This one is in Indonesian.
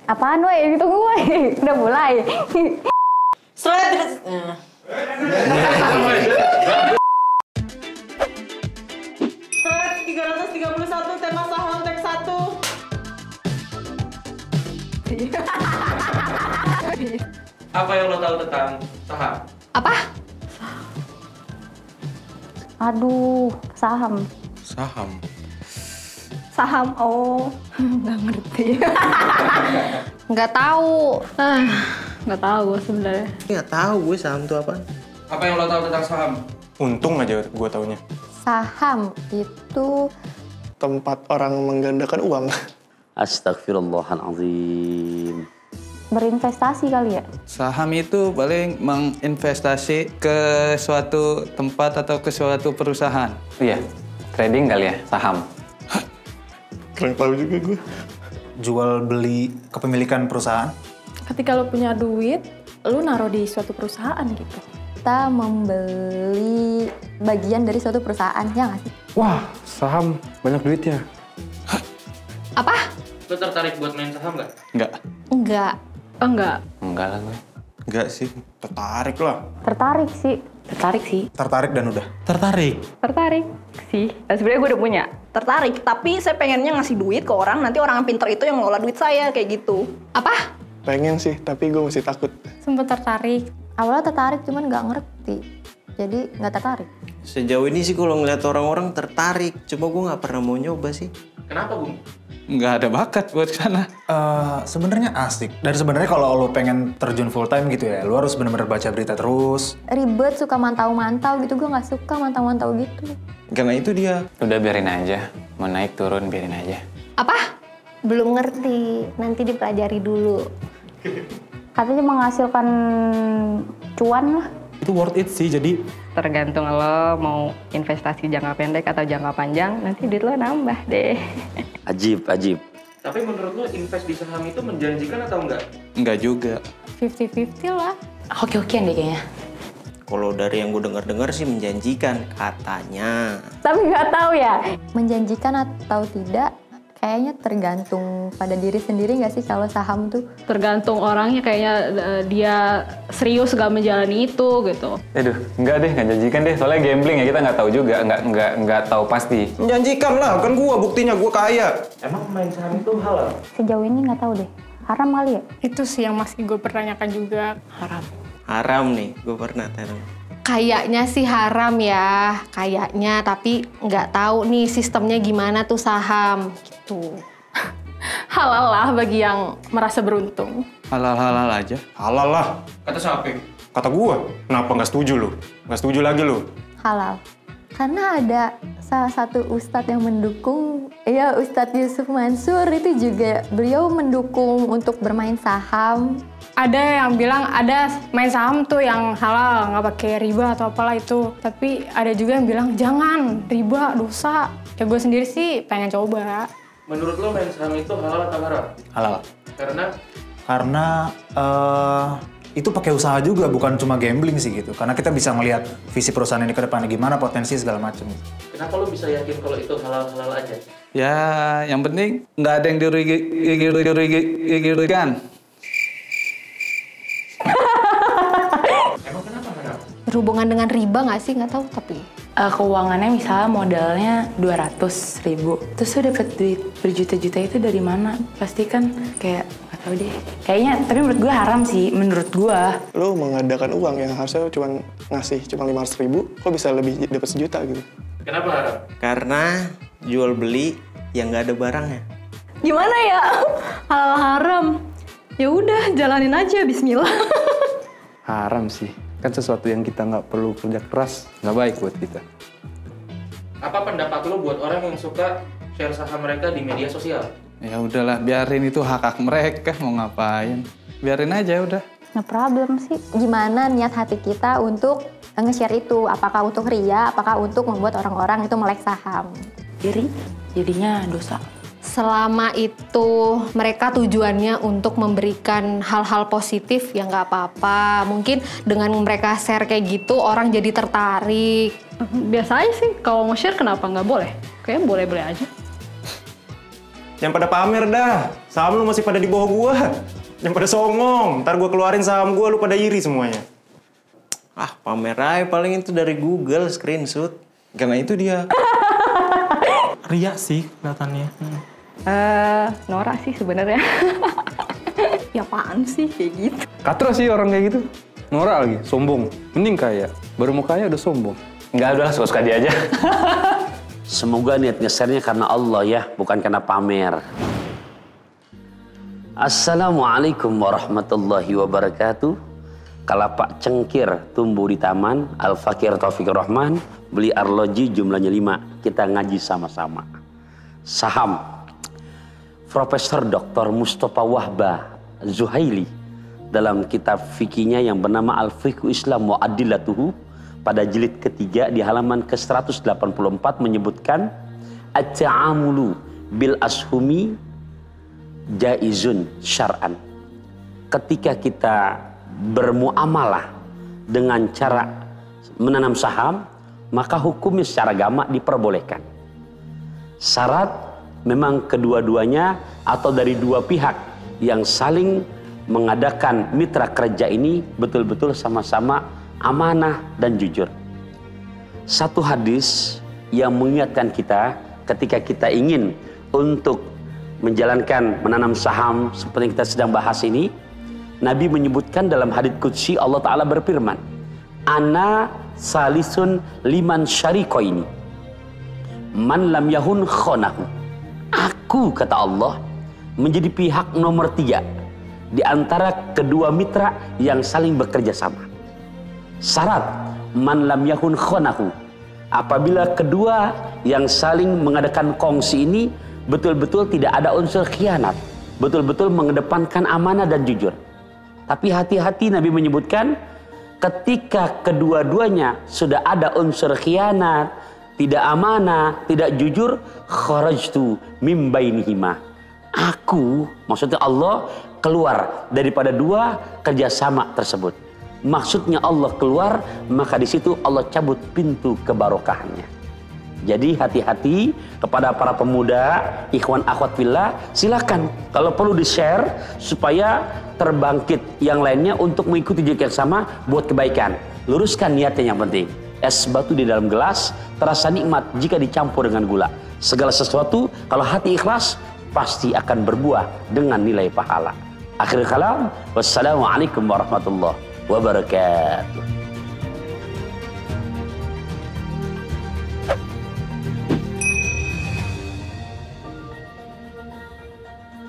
Apaan weh? Itu gue. Udah mulai. Seret. 331 tema saham tag 1. Apa yang lo tahu tentang saham? Apa? Aduh, saham. Saham? Saham, oh. Nggak ngerti. Nggak tahu. Nggak tahu gue sebenarnya. Nggak tahu gue saham itu apa. Apa yang lo tahu tentang saham? Untung aja gue taunya. Saham itu Tempat orang menggandakan uang. Astagfirullahaladzim. berinvestasi kali ya? Saham itu paling menginvestasi ke suatu tempat atau ke suatu perusahaan. Iya, trading kali ya, saham. Kurang tahu juga gue. Jual beli kepemilikan perusahaan. Ketika lo punya duit, lo naruh di suatu perusahaan gitu. Kita membeli bagian dari suatu perusahaan, ya nggak sih? Wah, saham banyak duitnya. Apa? Lo tertarik buat main saham nggak? Enggak. Enggak. Oh, enggak. Enggak lah gue. Enggak sih. Tertarik lah. Tertarik sih. Tertarik sih. Tertarik dan udah. Tertarik. Tertarik sih. Dan sebenarnya gue udah punya. Tertarik, tapi saya pengennya ngasih duit ke orang, nanti orang yang pinter itu yang ngelola duit saya, kayak gitu. Apa? Pengen sih, tapi gue masih takut. Sempet tertarik. Awalnya tertarik, cuman nggak ngerti. Jadi nggak tertarik. Sejauh ini sih kalau ngeliat orang-orang tertarik. Cuma gue nggak pernah mau nyoba sih. Kenapa, Bung? Nggak ada bakat buat sana. Sebenarnya asik. Dan sebenarnya kalau lo pengen terjun full time gitu ya, lo harus benar-benar baca berita terus. Ribet, suka mantau-mantau gitu. Gue nggak suka mantau-mantau gitu. Karena itu dia. Udah biarin aja. Mau naik turun biarin aja. Apa? Belum ngerti. Nanti dipelajari dulu. Katanya menghasilkan cuan lah. Itu worth it sih, jadi Tergantung lo mau investasi jangka pendek atau jangka panjang, nanti duit lo nambah deh. Ajib. Tapi menurut lo invest di saham itu menjanjikan atau enggak? enggak juga. 50-50 lah. Hoki-hokian deh kayaknya. Kalau dari yang gue dengar sih menjanjikan katanya. Tapi nggak tahu ya. Menjanjikan atau tidak, kayaknya tergantung pada diri sendiri nggak sih kalau saham tuh. Tergantung orangnya, kayaknya dia serius gak menjalani itu gitu. Aduh, enggak deh, nggak janjikan deh. Soalnya gambling ya, kita nggak tahu juga, nggak tahu pasti. Menjanjikan lah, kan gue buktinya gue kaya. Emang main saham itu halal? Sejauh ini nggak tahu deh. Haram kali ya? Itu sih yang masih gue pertanyakan juga. Haram nih, gue pernah taruh. Kayaknya sih haram ya, kayaknya, tapi nggak tahu nih sistemnya gimana tuh saham gitu. Halal lah bagi yang merasa beruntung. Halal-halal aja. Halal lah. Kata siapa? Kata gue. Kenapa nggak setuju lo? Nggak setuju lagi lo? Halal. Karena ada salah satu ustadz yang mendukung, ya Ustadz Yusuf Mansur itu juga beliau mendukung untuk bermain saham. Ada yang bilang ada main saham tuh yang halal, nggak pakai riba atau apalah itu. Tapi ada juga yang bilang jangan, riba, dosa. Ya gue sendiri sih pengen coba. Menurut lo main saham itu halal atau haram? Halal. Karena Itu pakai usaha juga, bukan cuma gambling sih gitu. Karena kita bisa ngelihat visi perusahaan ini ke depannya gimana, potensi segala macam. kenapa lo bisa yakin kalau itu halal-halal aja? Ya, yang penting nggak ada yang dirugikan. Emang kenapa haram? Berhubungan dengan riba nggak sih? Nggak tahu tapi. Keuangannya misalnya modalnya 200.000, terus lo dapet duit berjuta-juta itu dari mana? Pasti kan kayak nggak tahu deh. Kayaknya, tapi menurut gue haram sih, menurut gue. Lo mengadakan uang yang harusnya cuma ngasih cuma 500.000, kok bisa lebih dapat sejuta gitu? Kenapa haram? Karena jual beli yang nggak ada barangnya. Gimana ya? Halal haram. Ya udah, jalanin aja, bismillah. Haram sih. Kan sesuatu yang kita nggak perlu kerja keras, nggak baik buat kita. Apa pendapat lo buat orang yang suka share saham mereka di media sosial? Ya udahlah, biarin itu hak mereka mau ngapain. Biarin aja udah. No problem sih. Gimana niat hati kita untuk nge-share itu? Apakah untuk ria? Apakah untuk membuat orang-orang itu melek saham? Iri, jadinya dosa. Selama itu mereka tujuannya untuk memberikan hal-hal positif ya nggak apa-apa. Mungkin dengan mereka share kayak gitu orang jadi tertarik. Biasa aja sih, kalau mau share kenapa nggak boleh? Kayaknya boleh-boleh aja. Jangan pada pamer dah. Saham lu masih pada di bawah gua. Jangan pada songong. Ntar gua keluarin saham gua, lu pada iri semuanya. Ah, pamer aja paling itu dari Google screenshot. Karena itu dia. Ria sih kelihatannya. Nora sih sebenarnya. Ya apaan sih kayak gitu. Katro sih orang kayak gitu. Norak lagi, sombong. Mending kaya. Baru mau kaya udah sombong. Enggak, udahlah suka-suka dia aja. Semoga niat nge-share-nya karena Allah ya, bukan karena pamer. Assalamualaikum warahmatullahi wabarakatuh. Kalapak cengkir tumbuh di taman. Al-Fakir Taufikur Rahman beli arloji jumlahnya 5. Kita ngaji sama-sama. Saham. Profesor Dr. Mustafa Wahbah Zuhaili dalam kitab fikihnya yang bernama Al-Fiqhu Islam wa Adillatuhu pada jilid ketiga di halaman ke-184 menyebutkan at-ta'amulu bil ashumi jaizun syar'an. Ketika kita bermuamalah dengan cara menanam saham, maka hukumnya secara agama diperbolehkan. Syarat memang kedua-duanya atau dari dua pihak yang saling mengadakan mitra kerja ini betul-betul sama-sama amanah dan jujur. Satu hadis yang mengingatkan kita ketika kita ingin untuk menjalankan menanam saham seperti yang kita sedang bahas ini, Nabi menyebutkan dalam hadits qudsi Allah Ta'ala berfirman, Ana salisun liman syarikoini man lam yahun khonahu. Aku, kata Allah, menjadi pihak nomor 3 di antara kedua mitra yang saling bekerja sama. Syarat man lam yahun khonahu, apabila kedua yang saling mengadakan kongsi ini betul-betul tidak ada unsur khianat, betul-betul mengedepankan amanah dan jujur. Tapi hati-hati, Nabi menyebutkan ketika kedua-duanya sudah ada unsur khianat, tidak amanah, tidak jujur, kharajtu mim bainihima. Aku, maksudnya Allah, keluar daripada dua kerjasama tersebut. Maksudnya Allah keluar, maka di situ Allah cabut pintu kebarokahannya. Jadi hati-hati kepada para pemuda, ikhwan akhwat fillah, silakan kalau perlu di-share supaya terbangkit yang lainnya untuk mengikuti jejak yang sama buat kebaikan. Luruskan niatnya yang penting. Es batu di dalam gelas terasa nikmat jika dicampur dengan gula. Segala sesuatu kalau hati ikhlas pasti akan berbuah dengan nilai pahala. Akhir kalam, wassalamualaikum warahmatullahi wabarakatuh.